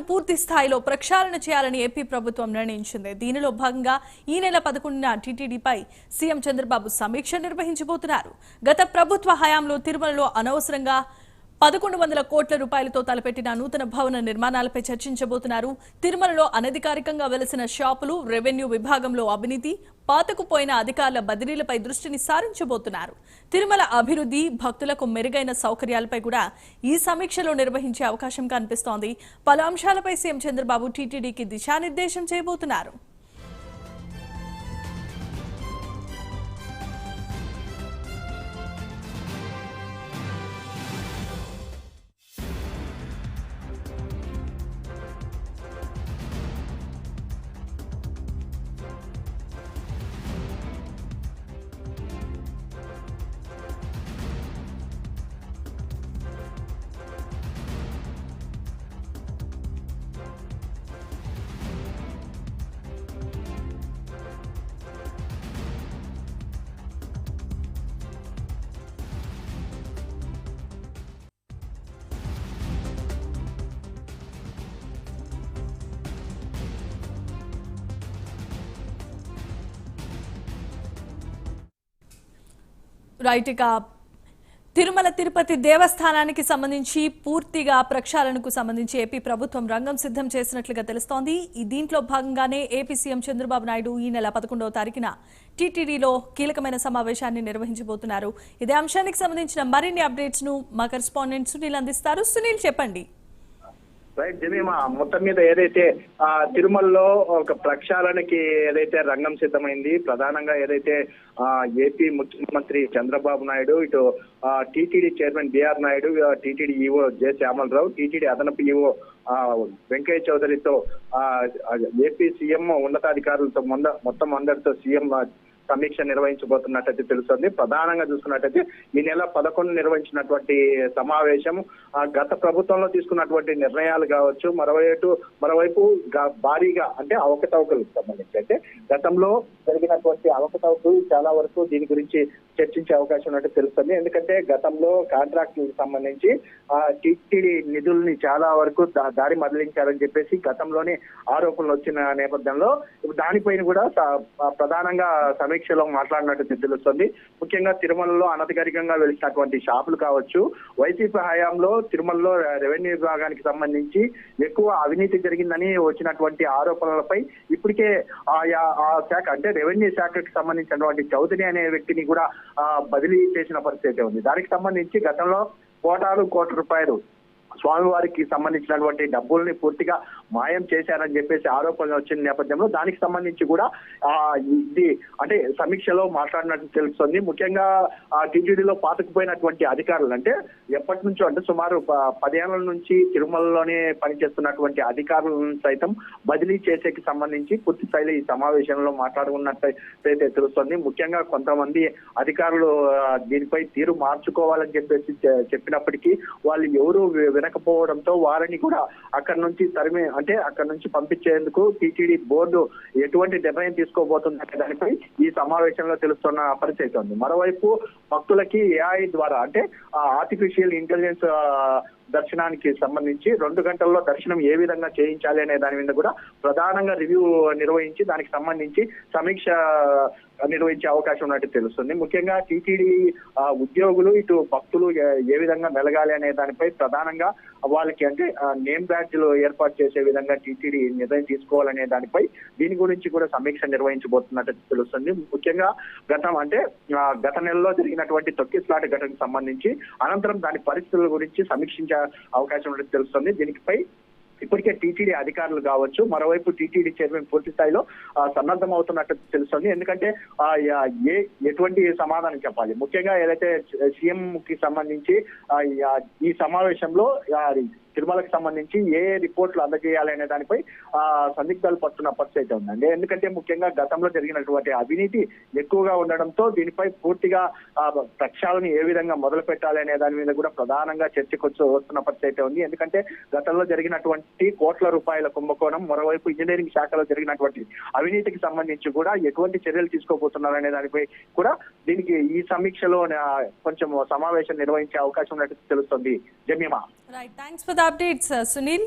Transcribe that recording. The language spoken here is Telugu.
పూర్తి స్థాయిలో ప్రక్షాళన చేయాలని ఏపీ ప్రభుత్వం నిర్ణయించింది. దీనిలో భాగంగా ఈ నెల 11న టీటీడీపై సీఎం చంద్రబాబు సమీక్ష నిర్వహించబోతున్నారు. గత ప్రభుత్వ హయాంలో తిరుమలలో అనవసరంగా 1100 కోట్ల రూపాయలతో తలపెట్టిన నూతన భవన నిర్మాణాలపై చర్చించబోతున్నారు. తిరుమలలో అనధికారికంగా వెలసిన షాపులు, రెవెన్యూ విభాగంలో అవినీతి, పాతకుపోయిన అధికారుల బదిలీలపై దృష్టిని సారించబోతున్నారు. తిరుమల అభివృద్ధి, భక్తులకు మెరుగైన సౌకర్యాలపై కూడా ఈ సమీక్షలో నిర్వహించే అవకాశం కనిపిస్తోంది. పలు అంశాలపై సీఎం చంద్రబాబు టీటీడీకి దిశానిర్దేశం చేయబోతున్నారు. రైట్, ఇక తిరుమల తిరుపతి దేవస్థానానికి సంబంధించి పూర్తిగా ప్రక్షాళనకు సంబంధించి ఏపీ ప్రభుత్వం రంగం సిద్ధం చేసినట్లుగా తెలుస్తోంది. దీంట్లో భాగంగానే ఏపీ సీఎం చంద్రబాబు నాయుడు ఈ నెల 11వ తారీఖున టీటీడీలో కీలకమైన సమావేశాన్ని నిర్వహించబోతున్నారు. ఇదే అంశానికి సంబంధించిన మరిన్ని అప్డేట్స్ ను మా కరెస్పాండెంట్ సునీల్ అందిస్తారు. సునీల్, చెప్పండి. రైట్ జమీమా, మొత్తం మీద ఏదైతే తిరుమలలో ఒక ప్రక్షాళనకి ఏదైతే రంగం సిద్ధమైంది, ప్రధానంగా ఏదైతే ఏపీ ముఖ్యమంత్రి చంద్రబాబు నాయుడు, ఇటు TTD chairman BR Naidu, TTD EO J Syamala Rao, TTD అదనపు ఈవో వెంకయ్య చౌదరితో ఏపీ సీఎం ఉన్నతాధికారులతో మొత్తం అందరితో సీఎం సమీక్ష నిర్వహించబోతున్నట్టయితే తెలుస్తుంది. ప్రధానంగా చూసుకున్నట్టయితే ఈ నెల 11 నిర్వహించినటువంటి సమావేశం గత ప్రభుత్వంలో తీసుకున్నటువంటి నిర్ణయాలు కావచ్చు, మరోవైపు భారీగా అంటే అవకతవకలకు సంబంధించి అంటే గతంలో జరిగినటువంటి అవకతవకలు చాలా వరకు దీని గురించి చర్చించే అవకాశం ఉన్నట్టు తెలుస్తుంది. ఎందుకంటే గతంలో కాంట్రాక్టులకు సంబంధించి టీటీడీ నిధుల్ని చాలా వరకు దారి మళ్లించారని చెప్పేసి గతంలోనే ఆరోపణలు వచ్చిన నేపథ్యంలో దానిపైన కూడా ప్రధానంగా సమీక్షలో మాట్లాడినట్టు తెలుస్తుంది. ముఖ్యంగా తిరుమలలో అనధికారికంగా వెలిసినటువంటి షాపులు కావచ్చు, వైసీపీ హయాంలో తిరుమలలో రెవెన్యూ విభాగానికి సంబంధించి ఎక్కువ అవినీతి జరిగిందని వచ్చినటువంటి ఆరోపణలపై ఇప్పటికే ఆ శాఖ అంటే రెవెన్యూ శాఖకి సంబంధించినటువంటి చౌదరి అనే వ్యక్తిని కూడా బదిలీ చేసిన పరిస్థితి ఉంది. దానికి సంబంధించి గతంలో కోట్ల రూపాయలు స్వామివారికి సంబంధించినటువంటి డబ్బుల్ని పూర్తిగా మాయం చేశారని చెప్పేసి ఆరోపణలు వచ్చిన నేపథ్యంలో దానికి సంబంధించి కూడా ఇది అంటే సమీక్షలో మాట్లాడినట్టు తెలుస్తుంది. ముఖ్యంగా టీటీడీలో పాతుకుపోయినటువంటి అధికారులు అంటే ఎప్పటి నుంచో అంటే సుమారు 10 ఏళ్ల నుంచి తిరుమలలోనే పనిచేస్తున్నటువంటి అధికారులను సైతం బదిలీ చేసేకి సంబంధించి పూర్తి స్థాయిలో ఈ సమావేశంలో మాట్లాడుకున్నట్టయితే తెలుస్తుంది. ముఖ్యంగా కొంతమంది అధికారులు దీనిపై తీరు మార్చుకోవాలని చెప్పేసి చెప్పినప్పటికీ వాళ్ళు ఎవరు వినకపోవడంతో వారిని కూడా అక్కడి నుంచి పంపించేందుకు టీటీడీ బోర్డు ఎటువంటి నిర్ణయం తీసుకోబోతుందనే దానిపై ఈ సమావేశంలో తెలుస్తున్న పరిస్థితి ఉంది. మరోవైపు భక్తులకి ఏఐ ద్వారా అంటే ఆర్టిఫిషియల్ ఇంటెలిజెన్స్ దర్శనానికి సంబంధించి 2 గంటల్లో దర్శనం ఏ విధంగా చేయించాలి అనే దాని మీద కూడా ప్రధానంగా రివ్యూ నిర్వహించి దానికి సంబంధించి సమీక్ష నిర్వహించే అవకాశం ఉన్నట్టు తెలుస్తుంది. ముఖ్యంగా టీటీడీ ఉద్యోగులు ఇటు భక్తులు ఏ విధంగా మెలగాలి అనే దానిపై ప్రధానంగా వాళ్ళకి అంటే నేమ్ బ్యాడ్జ్లు ఏర్పాటు చేసే విధంగా టీటీడీ నిర్ణయం తీసుకోవాలనే దానిపై దీని గురించి కూడా సమీక్ష నిర్వహించబోతున్నట్టు తెలుస్తుంది. ముఖ్యంగా గత నెలలో జరిగినటువంటి తొక్కిస్లాట ఘటనకు సంబంధించి అనంతరం దాని పరిస్థితుల గురించి సమీక్షించే అవకాశం ఉన్నట్టు తెలుస్తుంది. దీనిపై ఇప్పటికే టీటీడీ అధికారులు కావచ్చు, మరోవైపు టీటీడీ చైర్మన్ పూర్తి స్థాయిలో సన్నద్ధం అవుతున్నట్టు తెలుస్తుంది. ఎందుకంటే ఎటువంటి సమాధానం చెప్పాలి, ముఖ్యంగా ఏదైతే సీఎం కి సంబంధించి ఈ సమావేశంలో తిరుమలకు సంబంధించి ఏ రిపోర్ట్లు అందజేయాలి అనే దానిపై సందిగ్ధాలు పడుతున్న పరిస్థితి ఉందండి. ఎందుకంటే ముఖ్యంగా గతంలో జరిగినటువంటి అవినీతి ఎక్కువగా ఉండడంతో దీనిపై పూర్తిగా ప్రక్షాళన ఏ విధంగా మొదలు పెట్టాలి అనే దాని మీద కూడా ప్రధానంగా చర్చకు వస్తున్న పరిస్థితి ఉంది. ఎందుకంటే గతంలో జరిగినటువంటి కోట్ల రూపాయల కుంభకోణం, మరోవైపు ఇంజనీరింగ్ శాఖలో జరిగినటువంటి అవినీతికి సంబంధించి కూడా ఎటువంటి చర్యలు తీసుకోబోతున్నారు అనే దానిపై కూడా దీనికి ఈ సమీక్షలో కొంచెం సమావేశం నిర్వహించే అవకాశం ఉన్నట్టు తెలుస్తుంది. Jemimah. Right. Thanks for the updates, Sunil.